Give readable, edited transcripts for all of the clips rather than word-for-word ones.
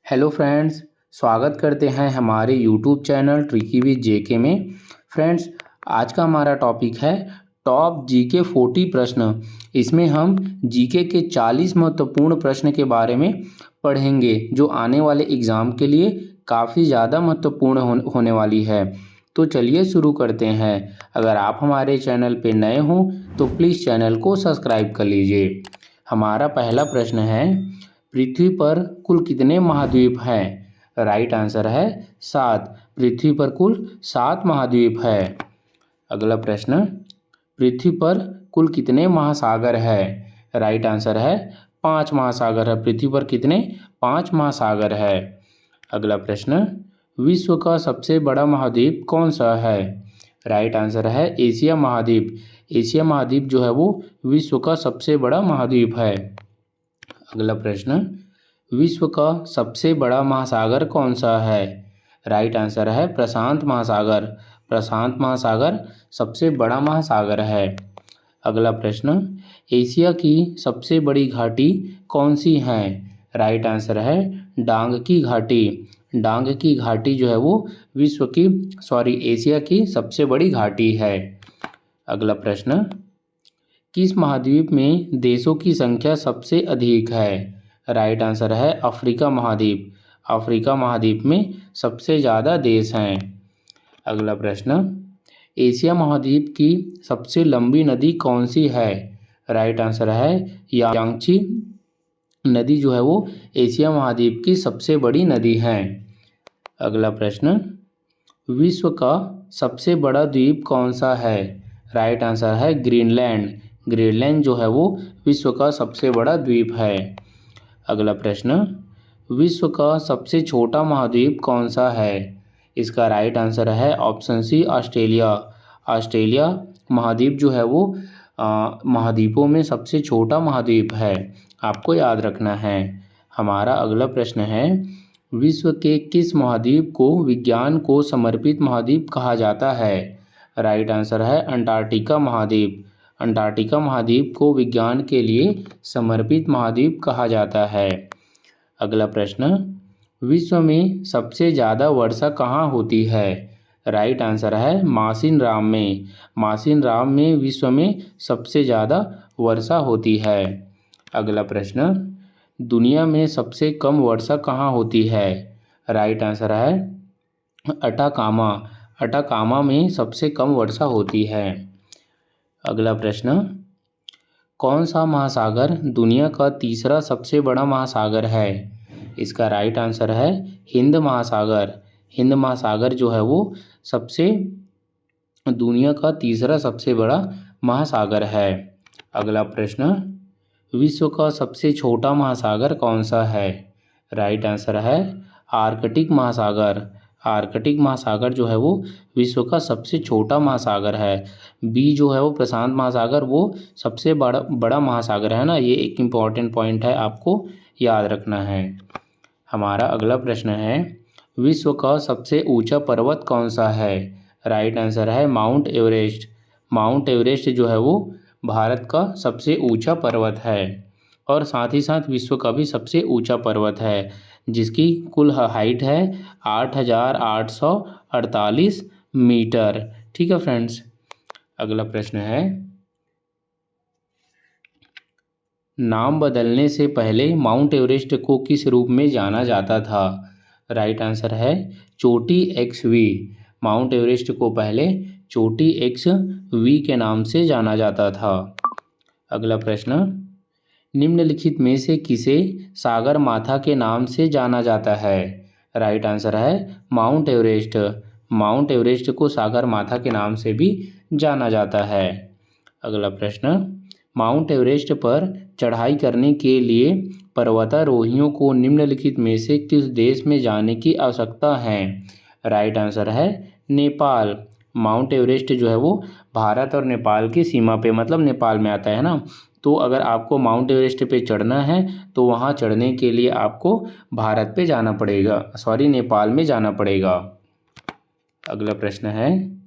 Hello friends, स्वागत करते हैं हमारे यूट्यूब चैनल ट्रिकी विद जेके में। फ्रेंड्स, आज का हमारा टॉपिक है टॉप जीके 40 प्रश्न। इसमें हम जीके के 40 महत्वपूर्ण प्रश्न के बारे में पढ़ेंगे जो आने वाले एग्ज़ाम के लिए काफ़ी ज़्यादा महत्वपूर्ण होने वाली है। तो चलिए शुरू करते हैं। अगर आप हमारे चैनल पे नए हों तो प्लीज़ चैनल को सब्सक्राइब कर लीजिए। हमारा पहला प्रश्न है, पृथ्वी पर कुल कितने महाद्वीप हैं? राइट आंसर है 7। पृथ्वी पर कुल 7 महाद्वीप है। अगला प्रश्न, पृथ्वी पर कुल कितने महासागर है? राइट आंसर है 5 महासागर है। पृथ्वी पर कितने? 5 महासागर है। अगला प्रश्न, विश्व का सबसे बड़ा महाद्वीप कौन सा है? राइट आंसर है एशिया महाद्वीप। एशिया महाद्वीप जो है वो विश्व का सबसे बड़ा महाद्वीप है। अगला प्रश्न, विश्व का सबसे बड़ा महासागर कौन सा है? राइट आंसर है प्रशांत महासागर। प्रशांत महासागर सबसे बड़ा महासागर है। अगला प्रश्न, एशिया की सबसे बड़ी घाटी कौन सी है? राइट आंसर है डांग की घाटी। डांग की घाटी जो है वो एशिया की सबसे बड़ी घाटी है। अगला प्रश्न, किस महाद्वीप में देशों की संख्या सबसे अधिक है? राइट आंसर है अफ्रीका महाद्वीप। अफ्रीका महाद्वीप में सबसे ज़्यादा देश हैं। अगला प्रश्न, एशिया महाद्वीप की सबसे लंबी नदी कौन सी है? राइट आंसर है यांगची नदी जो है वो एशिया महाद्वीप की सबसे बड़ी नदी है। अगला प्रश्न, विश्व का सबसे बड़ा द्वीप कौन सा है? राइट आंसर है ग्रीनलैंड। ग्रीनलैंड जो है वो विश्व का सबसे बड़ा द्वीप है। अगला प्रश्न, विश्व का सबसे छोटा महाद्वीप कौन सा है? इसका राइट आंसर है ऑप्शन सी ऑस्ट्रेलिया। ऑस्ट्रेलिया महाद्वीप जो है वो महाद्वीपों में सबसे छोटा महाद्वीप है। आपको याद रखना है। हमारा अगला प्रश्न है, विश्व के किस महाद्वीप को विज्ञान को समर्पित महाद्वीप कहा जाता है? राइट आंसर है अंटार्कटिका महाद्वीप। अंटार्कटिका महाद्वीप को विज्ञान के लिए समर्पित महाद्वीप कहा जाता है। अगला प्रश्न, विश्व में सबसे ज़्यादा वर्षा कहाँ होती है? राइट आंसर है मासिनराम में। मासिनराम में विश्व में सबसे ज़्यादा वर्षा होती है। अगला प्रश्न, दुनिया में सबसे कम वर्षा कहाँ होती है? राइट आंसर है अटाकामा। अटाकामा में सबसे कम वर्षा होती है। अगला प्रश्न, कौन सा महासागर दुनिया का तीसरा सबसे बड़ा महासागर है? इसका राइट आंसर है हिंद महासागर। हिंद महासागर जो है वो दुनिया का तीसरा सबसे बड़ा महासागर है। अगला प्रश्न, विश्व का सबसे छोटा महासागर कौन सा है? राइट आंसर है आर्कटिक महासागर। आर्कटिक महासागर जो है वो विश्व का सबसे छोटा महासागर है। बी जो है वो प्रशांत महासागर वो सबसे बड़ा महासागर है ना। ये एक इम्पॉर्टेंट पॉइंट है, आपको याद रखना है। हमारा अगला प्रश्न है, विश्व का सबसे ऊंचा पर्वत कौन सा है? राइट आंसर है माउंट एवरेस्ट। माउंट एवरेस्ट जो है वो भारत का सबसे ऊंचा पर्वत है और साथ ही साथ विश्व का भी सबसे ऊंचा पर्वत है, जिसकी कुल हाइट है 8,848 मीटर। ठीक है फ्रेंड्स। अगला प्रश्न है, नाम बदलने से पहले माउंट एवरेस्ट को किस रूप में जाना जाता था? राइट आंसर है चोटी XV। माउंट एवरेस्ट को पहले चोटी XV के नाम से जाना जाता था। अगला प्रश्न, निम्नलिखित में से किसे सागर माथा के नाम से जाना जाता है? राइट आंसर है माउंट एवरेस्ट। माउंट एवरेस्ट को सागर माथा के नाम से भी जाना जाता है। अगला प्रश्न, माउंट एवरेस्ट पर चढ़ाई करने के लिए पर्वतारोहियों को निम्नलिखित में से किस देश में जाने की आवश्यकता है? राइट आंसर है नेपाल। माउंट एवरेस्ट जो है वो भारत और नेपाल की सीमा पे मतलब नेपाल में आता है ना। तो अगर आपको माउंट एवरेस्ट पे चढ़ना है तो वहाँ चढ़ने के लिए आपको भारत पे जाना पड़ेगा, नेपाल में जाना पड़ेगा। अगला प्रश्न है,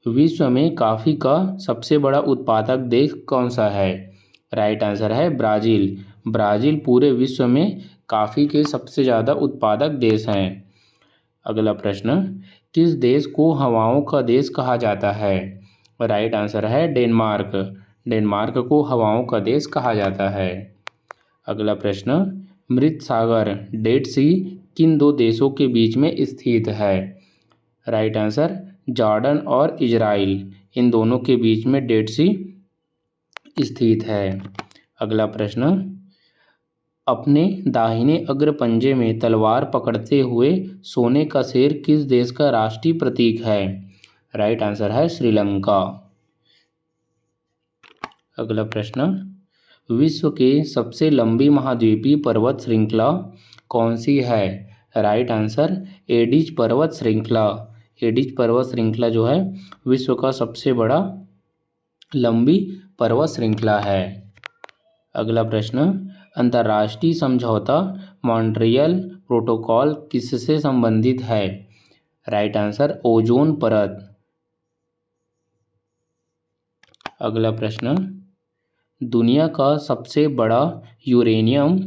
विश्व में कॉफ़ी का सबसे बड़ा उत्पादक देश कौन सा है? राइट आंसर है ब्राज़ील। ब्राज़ील पूरे विश्व में कॉफ़ी के सबसे ज़्यादा उत्पादक देश हैं। अगला प्रश्न, किस देश को हवाओं का देश कहा जाता है? राइट आंसर है डेनमार्क। डेनमार्क को हवाओं का देश कहा जाता है। अगला प्रश्न, मृत सागर डेड सी किन दो देशों के बीच में स्थित है? राइट आंसर जॉर्डन और इजराइल, इन दोनों के बीच में डेड सी स्थित है। अगला प्रश्न, अपने दाहिने अग्र पंजे में तलवार पकड़ते हुए सोने का शेर किस देश का राष्ट्रीय प्रतीक है? राइट आंसर है श्रीलंका। अगला प्रश्न, विश्व के सबसे लंबी महाद्वीपीय पर्वत श्रृंखला कौन सी है? राइट आंसर एडिज पर्वत श्रृंखला। एडिज पर्वत श्रृंखला जो है विश्व का सबसे बड़ा लंबी पर्वत श्रृंखला है। अगला प्रश्न, अंतर्राष्ट्रीय समझौता मॉन्ट्रियल प्रोटोकॉल किससे संबंधित है? राइट आंसर ओजोन परत। अगला प्रश्न, दुनिया का सबसे बड़ा यूरेनियम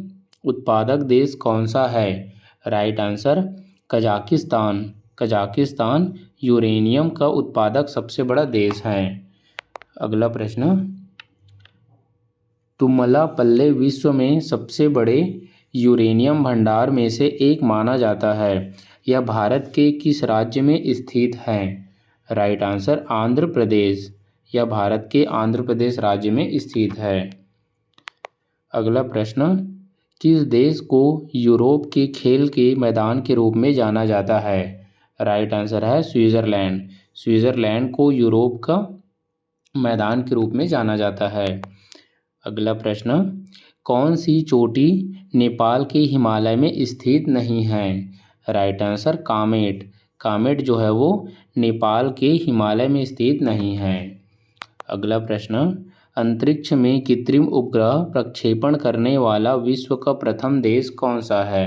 उत्पादक देश कौन सा है? Right answer Kazakhstan. Kazakhstan uranium का उत्पादक सबसे बड़ा देश है। अगला प्रश्न, तुम्मलापल्ले विश्व में सबसे बड़े यूरेनियम भंडार में से एक माना जाता है। यह भारत के किस राज्य में स्थित है? Right answer Andhra Pradesh. यह भारत के आंध्र प्रदेश राज्य में स्थित है। अगला प्रश्न, किस देश को यूरोप के खेल के मैदान के रूप में जाना जाता है? राइट आंसर है स्विट्ज़रलैंड। स्विट्ज़रलैंड को यूरोप का मैदान के रूप में जाना जाता है। अगला प्रश्न, कौन सी चोटी नेपाल के हिमालय में स्थित नहीं है? Right answer Kamet. कामेट जो है वो नेपाल के हिमालय में स्थित नहीं है। अगला प्रश्न, अंतरिक्ष में कृत्रिम उपग्रह प्रक्षेपण करने वाला विश्व का प्रथम देश कौन सा है?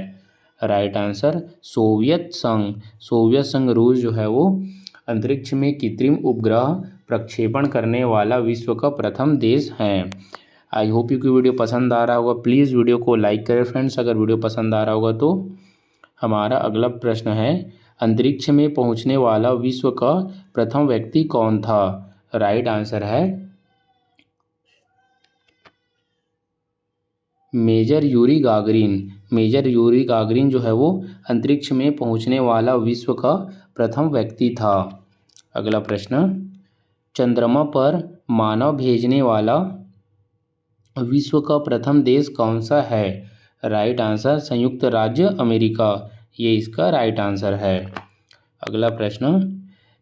राइट आंसर सोवियत संघ। सोवियत संघ रूस जो है वो अंतरिक्ष में कृत्रिम उपग्रह प्रक्षेपण करने वाला विश्व का प्रथम देश है। आई होप यू की वीडियो पसंद आ रहा होगा। प्लीज़ वीडियो को लाइक करें फ्रेंड्स अगर वीडियो पसंद आ रहा होगा तो। हमारा अगला प्रश्न है, अंतरिक्ष में पहुंचने वाला विश्व का प्रथम व्यक्ति कौन था? राइट आंसर है major Yuri Gagarin. Major Yuri Gagarin जो है वो अंतरिक्ष में पहुंचने वाला विश्व का प्रथम व्यक्ति था। अगला प्रश्न, चंद्रमा पर मानव भेजने वाला विश्व का प्रथम देश कौन सा है? राइट आंसर संयुक्त राज्य अमेरिका, ये इसका राइट आंसर है। अगला प्रश्न,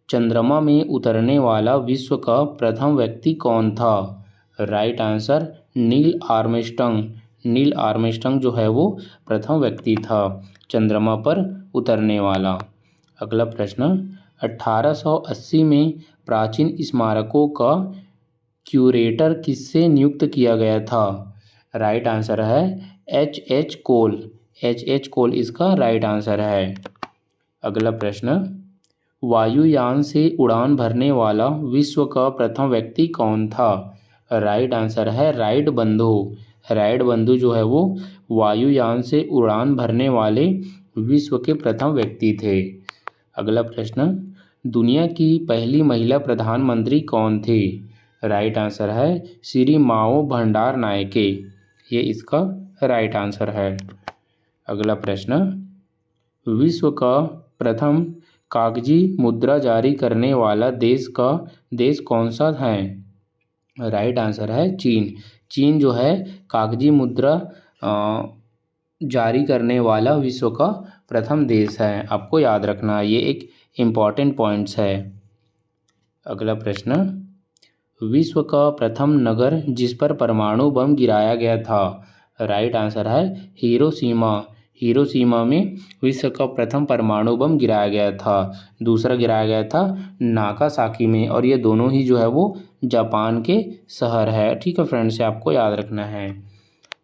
चंद्रमा में उतरने वाला विश्व का प्रथम व्यक्ति कौन था? Right answer Neil Armstrong. Neil Armstrong जो है वो प्रथम व्यक्ति था चंद्रमा पर उतरने वाला। अगला प्रश्न, 1880 में प्राचीन स्मारकों का क्यूरेटर किससे नियुक्त किया गया था? राइट आंसर है H.H. कोल। H.H. कोल इसका राइट आंसर है। अगला प्रश्न, वायुयान से उड़ान भरने वाला विश्व का प्रथम व्यक्ति कौन था? राइट आंसर है राइट बंधु। राइट बंधु जो है वो वायुयान से उड़ान भरने वाले विश्व के प्रथम व्यक्ति थे। अगला प्रश्न, दुनिया की पहली महिला प्रधानमंत्री कौन थी? राइट आंसर है श्री माओ भंडार नायके, ये इसका राइट आंसर है। अगला प्रश्न, विश्व का प्रथम कागजी मुद्रा जारी करने वाला देश कौन सा है? राइट आंसर है चीन। चीन जो है कागजी मुद्रा जारी करने वाला विश्व का प्रथम देश है। आपको याद रखना, ये एक इम्पॉर्टेंट पॉइंट्स है। अगला प्रश्न, विश्व का प्रथम नगर जिस पर परमाणु बम गिराया गया था? राइट आंसर है हिरोशिमा। हिरोशिमा में विश्व का प्रथम परमाणु बम गिराया गया था। दूसरा गिराया गया था नागासाकी में, और ये दोनों ही जो है वो जापान के शहर है। ठीक है फ्रेंड्स, आपको याद रखना है।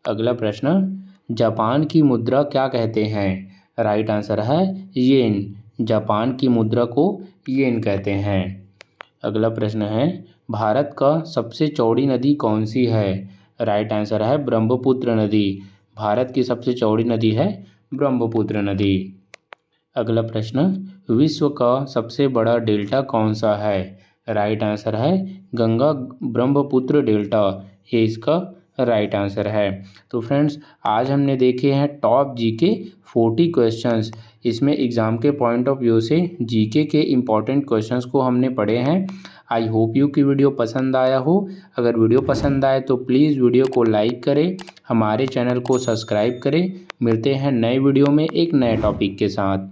अगला प्रश्न, जापान की मुद्रा क्या कहते हैं? राइट आंसर है येन। जापान की मुद्रा को येन कहते हैं। अगला प्रश्न है, भारत का सबसे चौड़ी नदी कौन सी है? राइट आंसर है ब्रह्मपुत्र नदी। भारत की सबसे चौड़ी नदी है ब्रह्मपुत्र नदी। अगला प्रश्न, विश्व का सबसे बड़ा डेल्टा कौन सा है? राइट आंसर है गंगा ब्रह्मपुत्र डेल्टा, ये इसका राइट आंसर है। तो फ्रेंड्स, आज हमने देखे हैं टॉप जीके 40 क्वेश्चंस। इसमें एग्ज़ाम के पॉइंट ऑफ व्यू से जीके के इम्पॉर्टेंट क्वेश्चंस को हमने पढ़े हैं। आई होप यू की वीडियो पसंद आया हो। अगर वीडियो पसंद आए तो प्लीज़ वीडियो को लाइक करें, हमारे चैनल को सब्सक्राइब करें। मिलते हैं नए वीडियो में एक नए टॉपिक के साथ।